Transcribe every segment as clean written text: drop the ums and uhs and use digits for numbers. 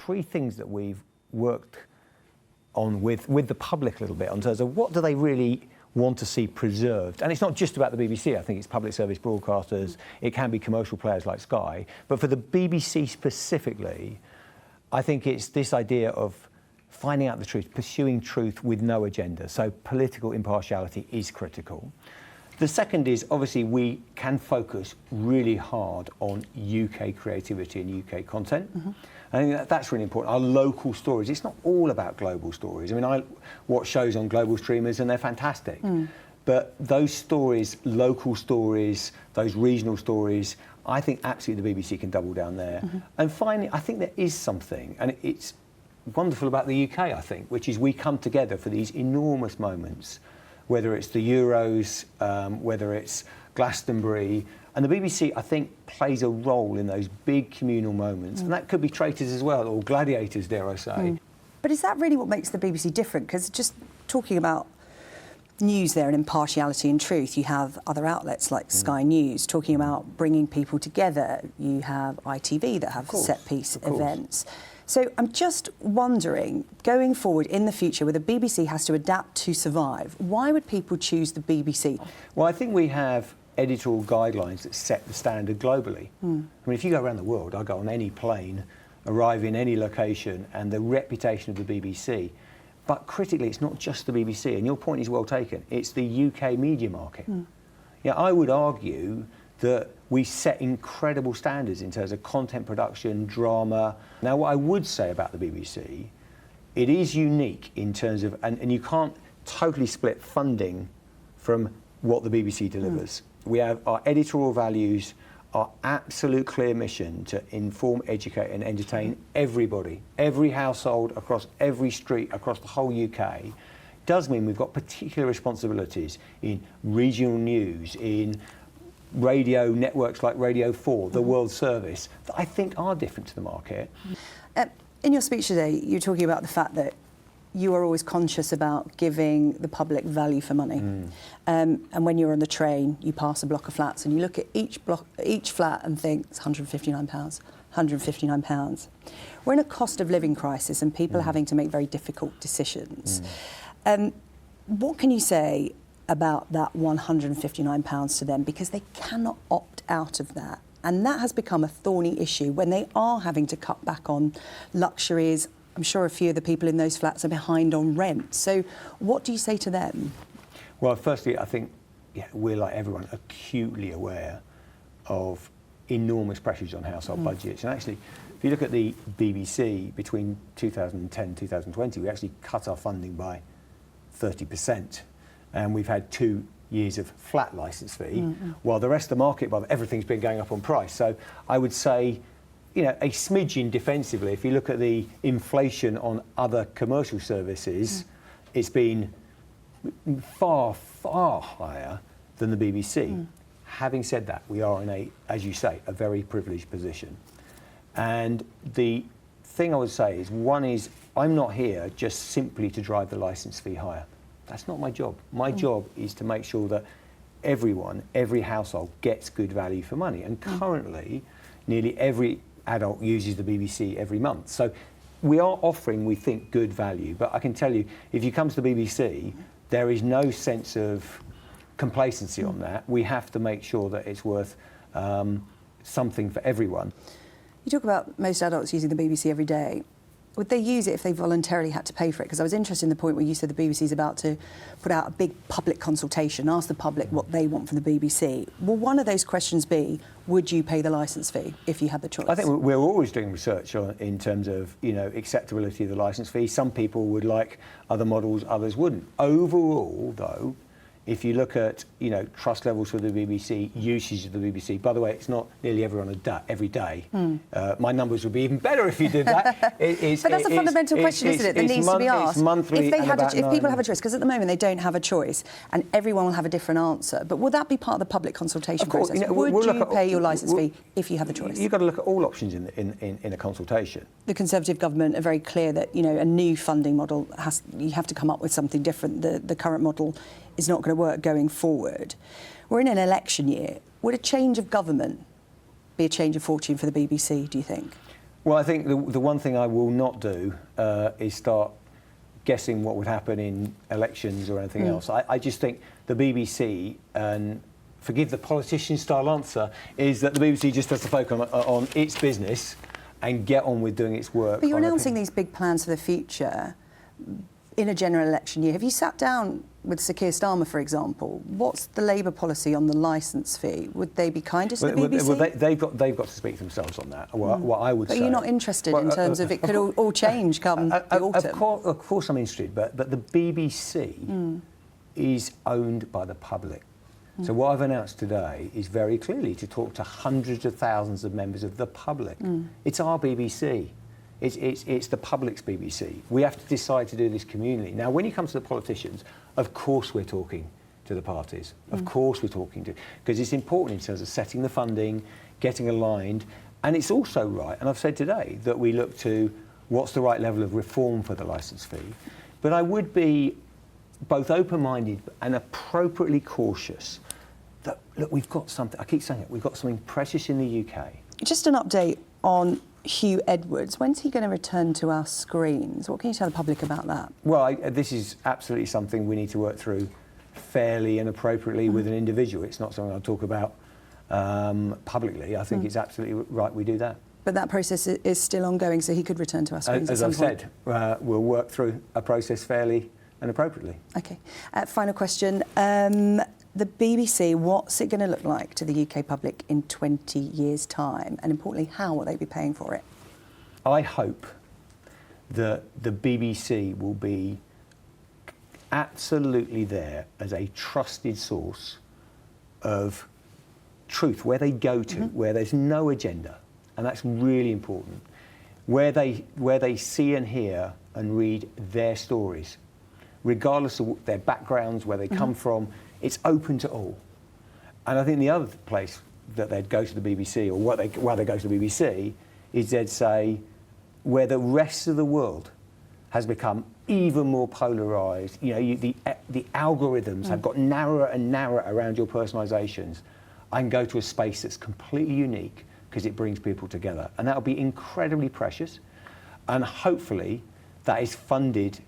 three things that we've worked on with the public a little bit, on terms of what do they really want to see preserved. And it's not just about the BBC. I think it's public service broadcasters. It can be commercial players like Sky. But for the BBC specifically, I think it's this idea of finding out the truth, pursuing truth with no agenda. So political impartiality is critical. The second is, obviously, we can focus really hard on UK creativity and UK content. I think that's really important. Our local stories. It's not all about global stories. I mean, I watch shows on global streamers and they're fantastic. But those stories, local stories, those regional stories, I think absolutely the BBC can double down there. And finally, I think there is something, and it's wonderful about the UK, I think, which is we come together for these enormous moments, whether it's the Euros, whether it's Glastonbury. And the BBC, I think, plays a role in those big communal moments. And that could be traitors as well, or gladiators, dare I say. But is that really what makes the BBC different? Because just talking about news there and impartiality and truth, you have other outlets like Sky News talking about bringing people together. You have ITV that have set-piece events. So I'm just wondering, going forward in the future, where the BBC has to adapt to survive, why would people choose the BBC? Well, I think we have editorial guidelines that set the standard globally. I mean, if you go around the world, I go on any plane, arrive in any location, and the reputation of the BBC. But critically, it's not just the BBC, and your point is well taken. It's the UK media market. Yeah, I would argue that we set incredible standards in terms of content production, drama. Now, what I would say about the BBC, it is unique in terms of, and you can't totally split funding from what the BBC delivers. We have our editorial values, our absolute clear mission to inform, educate and entertain everybody, every household, across every street, across the whole UK. Does mean we've got particular responsibilities in regional news, in radio networks like Radio 4, the World Service, that I think are different to the market. In your speech today, you're talking about the fact that you are always conscious about giving the public value for money. And when you're on the train, you pass a block of flats and you look at each flat and think, it's £159, £159. We're in a cost of living crisis and people are having to make very difficult decisions. What can you say about that £159 to them? Because they cannot opt out of that. And that has become a thorny issue when they are having to cut back on luxuries. I'm sure a few of the people in those flats are behind on rent. So what do you say to them? Well, firstly, I think we're, like everyone, acutely aware of enormous pressures on household budgets. And actually, if you look at the BBC, between 2010 and 2020, we actually cut our funding by 30%. And we've had 2 years of flat licence fee, while the rest of the market, everything's been going up on price. So I would say, you know, a smidgen defensively, if you look at the inflation on other commercial services, it's been far, far higher than the BBC. Having said that, we are in a, as you say, a very privileged position. And the thing I would say is, one is, I'm not here just simply to drive the licence fee higher. That's not my job. My job is to make sure that everyone, every household gets good value for money. And currently, nearly every adult uses the BBC every month. So we are offering, we think, good value. But I can tell you, if you come to the BBC, there is no sense of complacency on that. We have to make sure that it's worth something for everyone. You talk about most adults using the BBC every day. Would they use it if they voluntarily had to pay for it? Because I was interested in the point where you said the BBC is about to put out a big public consultation, ask the public what they want from the BBC. Will one of those questions be, would you pay the licence fee if you had the choice? I think we're always doing research in terms of, you know, acceptability of the licence fee. Some people would like other models, others wouldn't. Overall, though, if you look at, you know, trust levels for the BBC, usage of the BBC, by the way, it's not nearly every day. My numbers would be even better if you did that. But that's a fundamental question, isn't it, that needs to be asked. It's monthly. If people have a choice, because at the moment they don't have a choice, and everyone will have a different answer. But will that be part of the public consultation process? You know, would you pay your licence fee if you have the choice? You've got to look at all options in a consultation. The Conservative government are very clear that, you know, a new funding model you have to come up with something different. The current model is not going to work going forward. We're in an election year. Would a change of government be a change of fortune for the BBC, do you think? Well, I think the one thing I will not do is start guessing what would happen in elections or anything else. I just think the BBC, and forgive the politician-style answer, is that the BBC just has to focus on its business and get on with doing its work. But you're announcing these big plans for the future in a general election year. Have you sat down with Sir Keir Starmer, for example? What's the Labour policy on the licence fee? Would they be kinder to the BBC? Well, they've got to speak for themselves on that. What I would say. But you're not interested in terms of it could all change come the autumn? Of course I'm interested, but the BBC is owned by the public. So what I've announced today is very clearly to talk to hundreds of thousands of members of the public. It's our BBC. It's the public's BBC. We have to decide to do this communally. Now, when it comes to the politicians, of course we're talking to the parties. Of course we're talking to, because it's important in terms of setting the funding, getting aligned, and it's also right, and I've said today, that we look to what's the right level of reform for the licence fee. But I would be both open-minded and appropriately cautious that, look, we've got something, I keep saying it, we've got something precious in the UK. Just an update on Hugh Edwards. When's he going to return to our screens? What can you tell the public about that? Well, this is absolutely something we need to work through fairly and appropriately with an individual. It's not something I'll talk about publicly. I think it's absolutely right we do that. But that process is still ongoing, so he could return to our screens at some point? As I've said, we'll work through a process fairly and appropriately. OK. Final question. The BBC, what's it going to look like to the UK public in 20 years' time? And importantly, how will they be paying for it? I hope that the BBC will be absolutely there as a trusted source of truth, where they go to, where there's no agenda. And that's really important. Where they see and hear and read their stories, regardless of their backgrounds, where they come from. It's open to all. And I think the other place that they'd go to the BBC, or why they go to the BBC, is they'd say where the rest of the world has become even more polarised, you know, the algorithms have got narrower and narrower around your personalisations. I can go to a space that's completely unique because it brings people together. And that'll be incredibly precious. And hopefully that is funded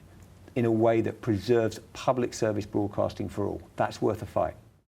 in a way that preserves public service broadcasting for all. That's worth a fight.